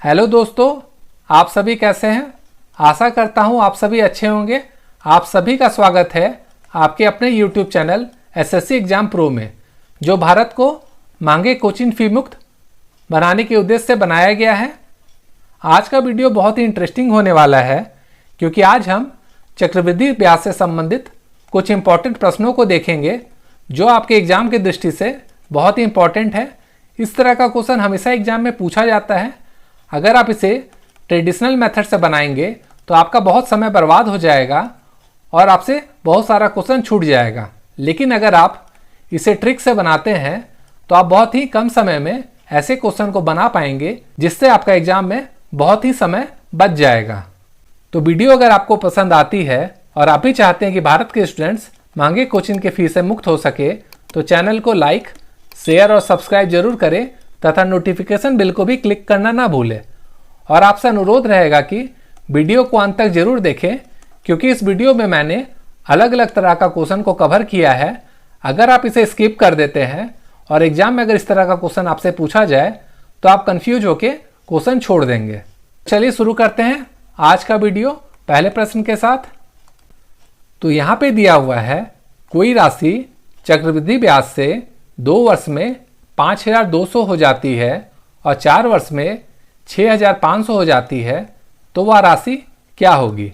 Hello दोस्तों, आप सभी कैसे हैं। आशा करता हूं आप सभी अच्छे होंगे। आप सभी का स्वागत है आपके अपने YouTube channel SSC exam pro में, जो भारत को महंगे कोचिंग फी मुक्त बनाने के उद्देश्य से बनाया गया है। आज का वीडियो बहुत ही इंटरेस्टिंग होने वाला है, क्योंकि आज हम चक्रवृद्धि ब्याज से संबंधित कुछ इंपॉर्टेंट प्रश्नों को देखेंगे, जो आपके एग्जाम की दृष्टि से बहुत ही इंपॉर्टेंट है। इस तरह का क्वेश्चन हमेशा एग्जाम में पूछा जाता है। अगर आप इसे ट्रेडिशनल मेथड से बनाएंगे तो आपका बहुत समय बर्बाद हो जाएगा और आपसे बहुत सारा क्वेश्चन छूट जाएगा। लेकिन अगर आप इसे ट्रिक से बनाते हैं तो आप बहुत ही कम समय में ऐसे क्वेश्चन को बना पाएंगे, जिससे आपका एग्जाम में बहुत ही समय बच जाएगा। तो वीडियो अगर आपको पसंद आती है और आप भी चाहते हैं कि भारत के स्टूडेंट्स महंगे कोचिंग के फीस से मुक्त हो सके, तो चैनल को लाइक, शेयर और सब्सक्राइब जरूर करें तथा नोटिफिकेशन बिल को भी क्लिक करना ना भूलें। और आपसे अनुरोध रहेगा कि वीडियो को अंत तक जरूर देखें, क्योंकि इस वीडियो में मैंने अलग अलग तरह का क्वेश्चन को कवर किया है। अगर आप इसे स्किप कर देते हैं और एग्जाम में अगर इस तरह का क्वेश्चन आपसे पूछा जाए तो आप कंफ्यूज होकर क्वेश्चन छोड़ देंगे। चलिए शुरू करते हैं आज का वीडियो पहले प्रश्न के साथ। तो यहाँ पे दिया हुआ है, कोई राशि चक्रवृद्धि ब्याज से 2 वर्ष में 5,200 हो जाती है और 4 वर्ष में 6,500 हो जाती है, तो वह राशि क्या होगी।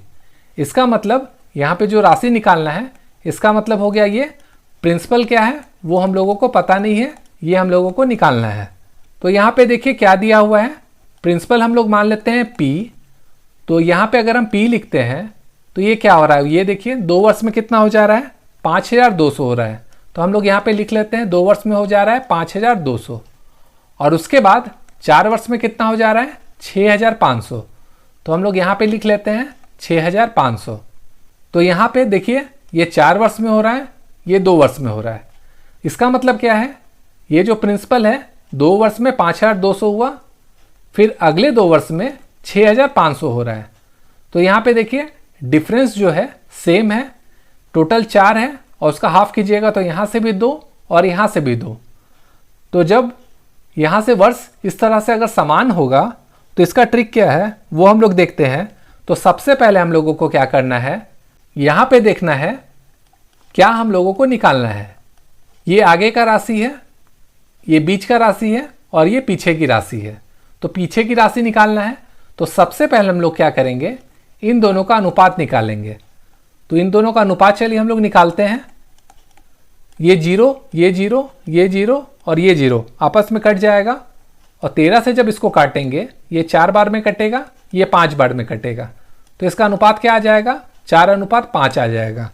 इसका मतलब यहाँ पे जो राशि निकालना है, इसका मतलब हो गया ये प्रिंसिपल क्या है वो हम लोगों को पता नहीं है, ये हम लोगों को निकालना है। तो यहाँ पे देखिए क्या दिया हुआ है, प्रिंसिपल हम लोग मान लेते हैं P। तो यहाँ पे अगर हम P लिखते हैं तो ये क्या हो रहा है, ये देखिए 2 वर्ष में कितना हो जा रहा है, 5,200 हो रहा है। तो हम लोग यहाँ पे लिख लेते हैं 2 वर्ष में हो जा रहा है 5,200, और उसके बाद 4 वर्ष में कितना हो जा रहा है 6,500। तो हम लोग यहाँ पे लिख लेते हैं 6,500। तो यहाँ पे देखिए ये 4 वर्ष में हो रहा है, ये 2 वर्ष में हो रहा है। इसका मतलब क्या है, ये जो प्रिंसिपल है 2 वर्ष में 5,200 हुआ, फिर अगले 2 वर्ष में 6,500 हो रहा है। तो यहाँ पे देखिए डिफरेंस जो है सेम है, टोटल 4 है और उसका हाफ कीजिएगा तो यहाँ से भी 2 और यहाँ से भी 2। तो जब यहाँ से वर्ष इस तरह से अगर समान होगा तो इसका ट्रिक क्या है वो हम लोग देखते हैं। तो सबसे पहले हम लोगों को क्या करना है, यहाँ पे देखना है क्या हम लोगों को निकालना है। ये आगे का राशि है, ये बीच का राशि है और ये पीछे की राशि है। तो पीछे की राशि निकालना है, तो सबसे पहले हम लोग क्या करेंगे, इन दोनों का अनुपात निकालेंगे। तो इन दोनों का अनुपात चलिए हम लोग निकालते हैं। ये 0, ये 0, ये 0 और ये 0 आपस में कट जाएगा, और 13 से जब इसको काटेंगे ये 4 बार में कटेगा, ये 5 बार में कटेगा। तो इसका अनुपात क्या आ जाएगा, 4:5 आ जाएगा।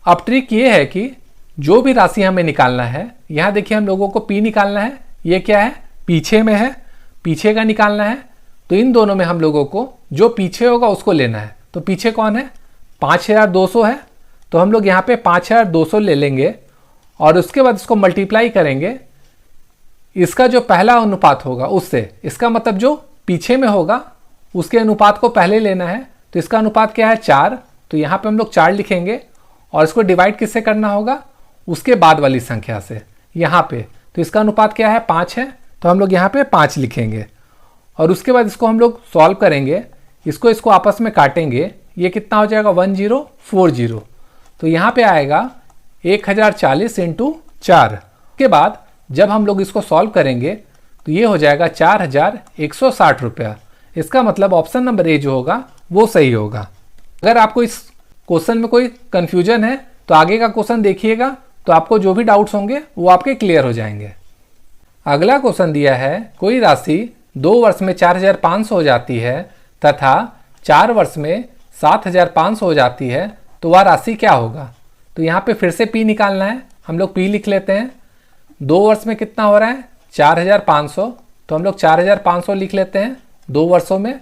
अब ट्रिक ये है कि जो भी राशि हमें निकालना है, यहाँ देखिए हम लोगों को P निकालना है, ये क्या है पीछे में है, पीछे का निकालना है। तो इन दोनों में हम लोगों को जो पीछे होगा उसको लेना है। तो पीछे कौन है, 5,200 है। तो हम लोग यहाँ पे 5,200 ले लेंगे और उसके बाद इसको मल्टीप्लाई करेंगे इसका जो पहला अनुपात होगा उससे। इसका मतलब जो पीछे में होगा उसके अनुपात को पहले लेना है। तो इसका अनुपात क्या है 4। तो यहाँ पे हम लोग 4 लिखेंगे और इसको डिवाइड किससे करना होगा, उसके बाद वाली संख्या से यहाँ पे। तो इसका अनुपात क्या है 5 है, तो हम लोग यहाँ पे 5 लिखेंगे और उसके बाद इसको हम लोग सॉल्व करेंगे, इसको आपस में काटेंगे। ये कितना हो जाएगा 1040। तो यहाँ पे आएगा 1040 × 4। के बाद जब हम लोग इसको सॉल्व करेंगे तो ये हो जाएगा 4,160 रुपया। इसका मतलब ऑप्शन नंबर ए जो होगा वो सही होगा। अगर आपको इस क्वेश्चन में कोई कन्फ्यूजन है तो आगे का क्वेश्चन देखिएगा, तो आपको जो भी डाउट्स होंगे वो आपके क्लियर हो जाएंगे। अगला क्वेश्चन दिया है, कोई राशि 2 वर्ष में 4,500 हो जाती है तथा 4 वर्ष में 7,500 हो जाती है, तो वह राशि क्या होगा। तो यहाँ पे फिर से P निकालना है, हम लोग P लिख लेते हैं। 2 वर्ष में कितना हो रहा है 4,500, तो हम लोग 4,500 लिख लेते हैं 2 वर्षों में।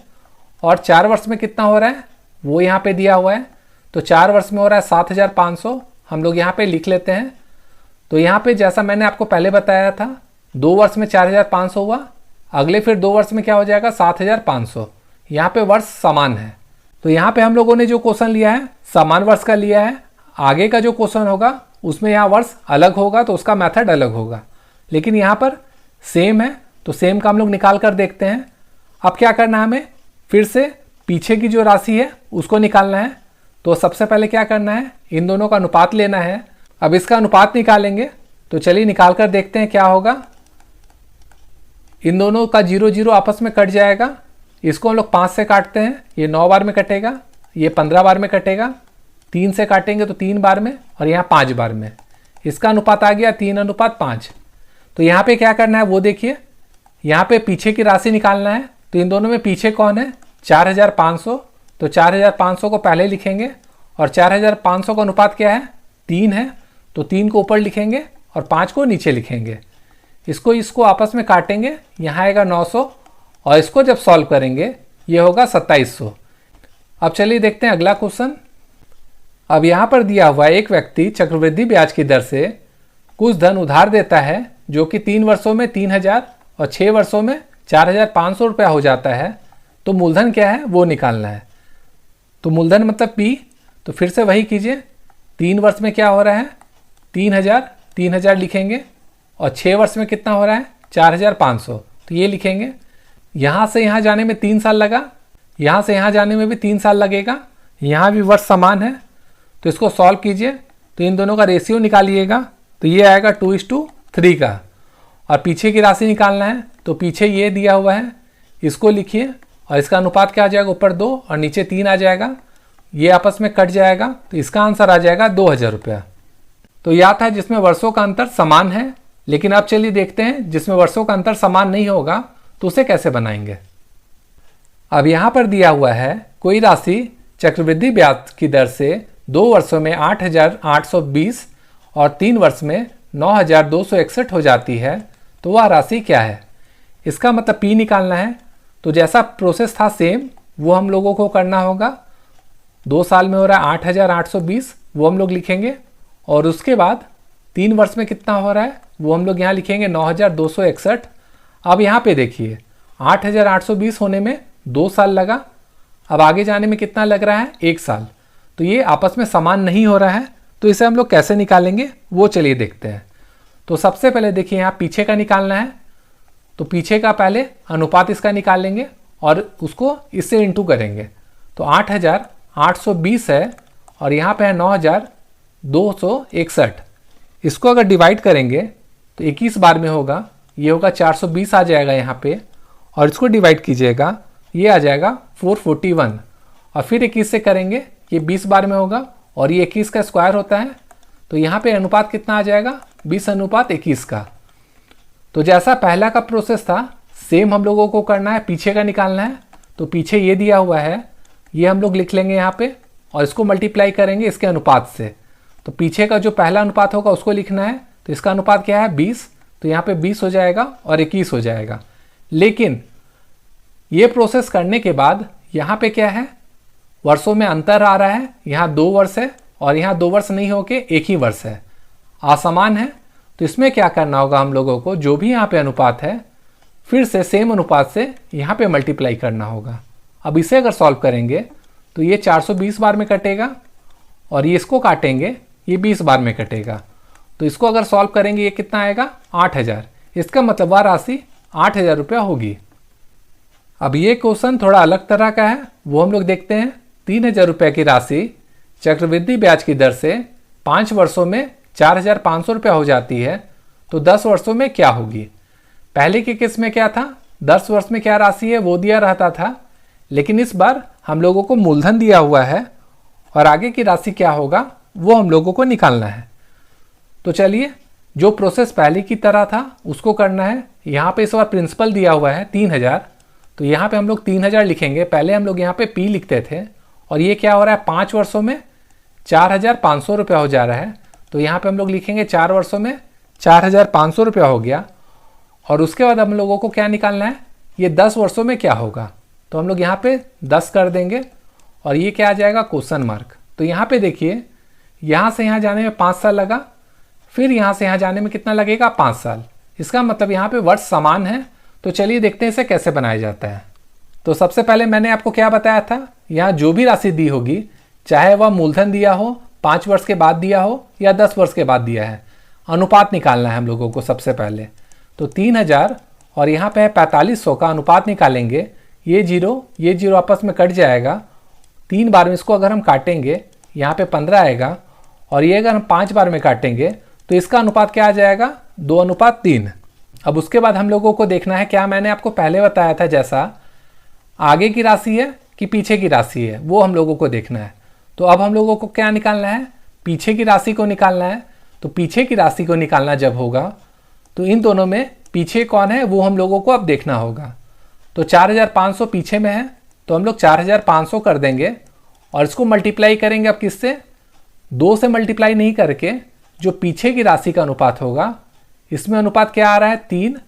और 4 वर्ष में कितना हो रहा है वो यहाँ पे दिया हुआ है। तो 4 वर्ष में हो रहा है 7,500, हम लोग यहाँ पे लिख लेते हैं। तो यहाँ पे जैसा मैंने आपको पहले बताया था, 2 वर्ष में 4,500 हुआ, अगले फिर 2 वर्ष में क्या हो जाएगा 7,500। यहाँ पे वर्ष समान है, तो यहाँ पे हम लोगों ने जो क्वेश्चन लिया है समान वर्ष का लिया है। आगे का जो क्वेश्चन होगा उसमें यहाँ वर्ष अलग होगा, तो उसका मेथड अलग होगा। लेकिन यहाँ पर सेम है, तो सेम का हम लोग निकाल कर देखते हैं। अब क्या करना है, हमें फिर से पीछे की जो राशि है उसको निकालना है। तो सबसे पहले क्या करना है, इन दोनों का अनुपात लेना है। अब इसका अनुपात निकालेंगे, तो चलिए निकाल कर देखते हैं क्या होगा। इन दोनों का 0 0 आपस में कट जाएगा। इसको हम लोग 5 से काटते हैं, ये 9 बार में कटेगा, ये 15 बार में कटेगा। 3 से काटेंगे तो 3 बार में, और यहाँ 5 बार में। इसका अनुपात आ गया 3:5। तो यहाँ पे क्या करना है वो देखिए, यहाँ पे पीछे की राशि निकालना है। तो इन दोनों में पीछे कौन है, 4500। तो 4500 को पहले लिखेंगे, और 4500 का अनुपात क्या है, 3 है। तो 3 को ऊपर लिखेंगे और 5 को नीचे लिखेंगे। इसको आपस में काटेंगे, यहाँ आएगा 900, और इसको जब सॉल्व करेंगे ये होगा 2700। अब चलिए देखते हैं अगला क्वेश्चन। अब यहाँ पर दिया हुआ एक व्यक्ति चक्रवृद्धि ब्याज की दर से कुछ धन उधार देता है, जो कि 3 वर्षों में 3000 और 6 वर्षों में 4500 रुपया हो जाता है। तो मूलधन क्या है वो निकालना है। तो मूलधन मतलब P। तो फिर से वही कीजिए, 3 वर्ष में क्या हो रहा है, 3000 लिखेंगे, और 6 वर्ष में कितना हो रहा है, 4500। तो ये लिखेंगे। यहाँ से यहाँ जाने में 3 साल लगा, यहाँ से यहाँ जाने में भी 3 साल लगेगा, यहाँ भी वर्ष समान है। तो इसको सॉल्व कीजिए, तो इन दोनों का रेशियो निकालिएगा। तो ये आएगा 2:3 का। और पीछे की राशि निकालना है, तो पीछे ये दिया हुआ है, इसको लिखिए, और इसका अनुपात क्या आ जाएगा, ऊपर 2 और नीचे 3 आ जाएगा। ये आपस में कट जाएगा, तो इसका आंसर आ जाएगा 2000 रुपया। तो यह था जिसमें वर्षों का अंतर समान है। लेकिन अब चलिए देखते हैं जिसमें वर्षों का अंतर समान नहीं होगा तो उसे कैसे बनाएंगे। अब यहाँ पर दिया हुआ है कोई राशि चक्रवृद्धि ब्याज की दर से 2 वर्षों में 8820 और 3 वर्ष में 9261 हो जाती है, तो वह राशि क्या है। इसका मतलब P निकालना है। तो जैसा प्रोसेस था सेम वो हम लोगों को करना होगा। 2 साल में हो रहा है 8820, वो हम लोग लिखेंगे, और उसके बाद 3 वर्ष में कितना हो रहा है वो हम लोग यहाँ लिखेंगे 9261। अब यहाँ पे देखिए 8820 होने में 2 साल लगा, अब आगे जाने में कितना लग रहा है, 1 साल। तो ये आपस में समान नहीं हो रहा है, तो इसे हम लोग कैसे निकालेंगे वो चलिए देखते हैं। तो सबसे पहले देखिए यहाँ पीछे का निकालना है। तो पीछे का पहले अनुपात इसका निकालेंगे और उसको इससे इंटू करेंगे। तो 8820 है और यहाँ पे है 9261। इसको अगर डिवाइड करेंगे तो 21 बार में होगा, ये होगा 420 आ जाएगा यहाँ पे, और इसको डिवाइड कीजिएगा, ये आ जाएगा 441। और फिर 21 से करेंगे, ये 20 बार में होगा, और ये 21 का स्क्वायर होता है। तो यहाँ पे अनुपात कितना आ जाएगा, 20:21 का। तो जैसा पहला का प्रोसेस था सेम हम लोगों को करना है, पीछे का निकालना है। तो पीछे ये दिया हुआ है, ये हम लोग लिख लेंगे यहाँ पे, और इसको मल्टीप्लाई करेंगे इसके अनुपात से। तो पीछे का जो पहला अनुपात होगा उसको लिखना है। तो इसका अनुपात क्या है, 20। तो यहाँ पे 20 हो जाएगा और 21 हो जाएगा। लेकिन ये प्रोसेस करने के बाद यहाँ पे क्या है, वर्षों में अंतर आ रहा है। यहाँ 2 वर्ष है और यहाँ 2 वर्ष नहीं होके 1 ही वर्ष है, असमान है। तो इसमें क्या करना होगा हम लोगों को, जो भी यहाँ पे अनुपात है फिर से सेम अनुपात से यहाँ पे मल्टीप्लाई करना होगा। अब इसे अगर सॉल्व करेंगे तो ये 420 बार में कटेगा, और ये इसको काटेंगे, ये 20 बार में कटेगा। तो इसको अगर सॉल्व करेंगे ये कितना आएगा, 8000। इसका मतलब वह राशि 8000 रुपया होगी। अब ये क्वेश्चन थोड़ा अलग तरह का है, वो हम लोग देखते हैं। 3000 रुपये की राशि चक्रवृद्धि ब्याज की दर से 5 वर्षों में 4500 रुपया हो जाती है, तो 10 वर्षों में क्या होगी। पहले के केस में क्या था, 10 वर्ष में क्या राशि है वो दिया रहता था, लेकिन इस बार हम लोगों को मूलधन दिया हुआ है, और आगे की राशि क्या होगा वो हम लोगों को निकालना है। तो चलिए जो प्रोसेस पहले की तरह था उसको करना है। यहाँ पे इस बार प्रिंसिपल दिया हुआ है 3000, तो यहाँ पे हम लोग 3000 लिखेंगे। पहले हम लोग यहाँ पे P लिखते थे, और ये क्या हो रहा है, 5 वर्षों में 4500 रुपया हो जा रहा है। तो यहाँ पे हम लोग लिखेंगे 4 वर्षों में 4500 रुपया हो गया। और उसके बाद हम लोगों को क्या निकालना है, ये 10 वर्षों में क्या होगा। तो हम लोग यहाँ पे 10 कर देंगे, और ये क्या आ जाएगा, क्वेश्चन मार्क। तो यहाँ पे देखिए यहाँ से यहाँ जाने में 5 साल लगा, फिर यहाँ से यहाँ जाने में कितना लगेगा, 5 साल। इसका मतलब यहाँ पे वर्ष समान है। तो चलिए देखते हैं इसे कैसे बनाया जाता है। तो सबसे पहले मैंने आपको क्या बताया था, यहाँ जो भी राशि दी होगी, चाहे वह मूलधन दिया हो, 5 वर्ष के बाद दिया हो या 10 वर्ष के बाद दिया है, अनुपात निकालना है हम लोगों को सबसे पहले। तो 3000 और यहाँ पे है 4500 का अनुपात निकालेंगे, ये जीरो आपस में कट जाएगा। 3 बार में इसको अगर हम काटेंगे यहाँ पे 15 आएगा, और ये अगर हम 5 बार में काटेंगे तो इसका अनुपात क्या आ जाएगा, 2:3। अब उसके बाद हम लोगों को देखना है, क्या मैंने आपको पहले बताया था जैसा आगे की राशि है कि पीछे की राशि है, वो हम लोगों को देखना है। तो अब हम लोगों को क्या निकालना है, पीछे की राशि को निकालना है। तो पीछे की राशि को निकालना जब होगा तो इन दोनों में पीछे कौन है वो हम लोगों को अब देखना होगा। तो 4500 पीछे में है, तो हम लोग 4500 कर देंगे और इसको मल्टीप्लाई करेंगे अब किससे, 2 से मल्टीप्लाई नहीं करके जो पीछे की राशि का अनुपात होगा, इसमें अनुपात क्या आ रहा है 3,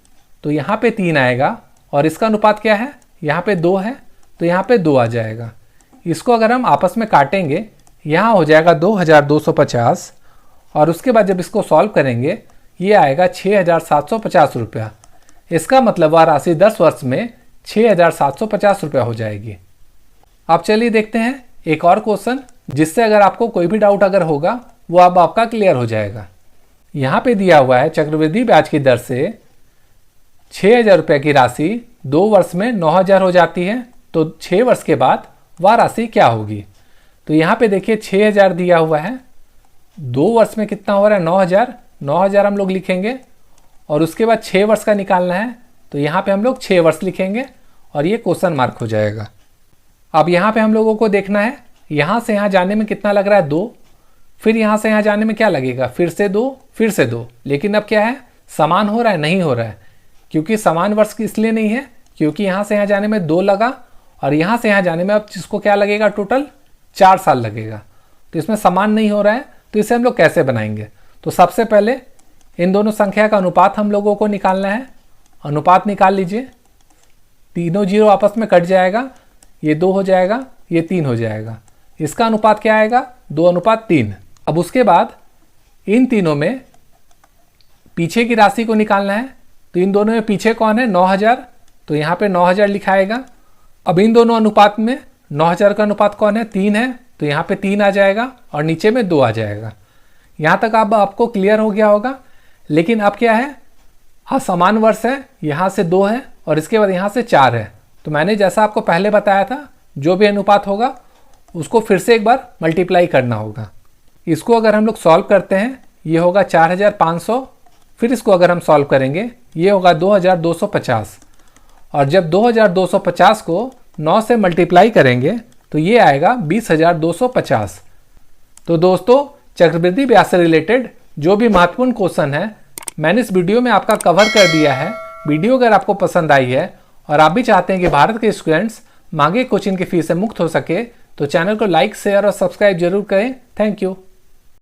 तो यहाँ पे 3 आएगा, और इसका अनुपात क्या है, यहाँ पे 2 है, तो यहाँ पे 2 आ जाएगा। इसको अगर हम आपस में काटेंगे यहाँ हो जाएगा 2250, और उसके बाद जब इसको सॉल्व करेंगे ये आएगा 6750 रुपया। इसका मतलब वह राशि 10 वर्ष में 6750 रुपया हो जाएगी। अब चलिए देखते हैं एक और क्वेश्चन, जिससे अगर आपको कोई भी डाउट अगर होगा वो अब आपका क्लियर हो जाएगा। यहाँ पे दिया हुआ है चक्रवृद्धि ब्याज की दर से 6000 रुपये की राशि 2 वर्ष में 9000 हो जाती है, तो 6 वर्ष के बाद वह राशि क्या होगी। तो यहाँ पे देखिए 6000 दिया हुआ है, 2 वर्ष में कितना हो रहा है 9000, 9000 हम लोग लिखेंगे, और उसके बाद 6 वर्ष का निकालना है, तो यहाँ पे हम लोग 6 वर्ष लिखेंगे और ये क्वेश्चन मार्क हो जाएगा। अब यहाँ पे हम लोगों को देखना है यहाँ से यहाँ जाने में कितना लग रहा है 2, फिर यहाँ से यहाँ जाने में क्या लगेगा, फिर से 2, फिर से 2, लेकिन अब क्या है समान हो रहा है, नहीं हो रहा है, क्योंकि समान वर्ष इसलिए नहीं है क्योंकि यहाँ से यहाँ जाने में 2 लगा, और यहाँ से यहाँ जाने में अब जिसको क्या लगेगा टोटल 4 साल लगेगा, तो इसमें समान नहीं हो रहा है। तो इसे हम लोग कैसे बनाएंगे, तो सबसे पहले इन दोनों संख्या का अनुपात हम लोगों को निकालना है। अनुपात निकाल लीजिए, तीनों जीरो आपस में कट जाएगा, ये 2 हो जाएगा, ये 3 हो जाएगा, इसका अनुपात क्या आएगा 2:3। अब उसके बाद इन तीनों में पीछे की राशि को निकालना है, तो इन दोनों में पीछे कौन है 9000, तो यहाँ पे 9000 लिखाएगा। अब इन दोनों अनुपात में 9000 का अनुपात कौन है 3 है, तो यहाँ पे 3 आ जाएगा और नीचे में 2 आ जाएगा। यहाँ तक अब आपको क्लियर हो गया होगा। लेकिन अब क्या है, हाँ समान वर्ष है, यहाँ से 2 है और इसके बाद यहाँ से 4 है, तो मैंने जैसा आपको पहले बताया था जो भी अनुपात होगा उसको फिर से एक बार मल्टीप्लाई करना होगा। इसको अगर हम लोग सॉल्व करते हैं ये होगा 4500, फिर इसको अगर हम सॉल्व करेंगे ये होगा 2250, और जब 2250 को 9 से मल्टीप्लाई करेंगे तो ये आएगा 20250। तो दोस्तों चक्रवृद्धि ब्याज से रिलेटेड जो भी महत्वपूर्ण क्वेश्चन है मैंने इस वीडियो में आपका कवर कर दिया है। वीडियो अगर आपको पसंद आई है और आप भी चाहते हैं कि भारत के स्टूडेंट्स महंगे कोचिंग की फीस से मुक्त हो सके, तो चैनल को लाइक शेयर और सब्सक्राइब जरूर करें। Thank you.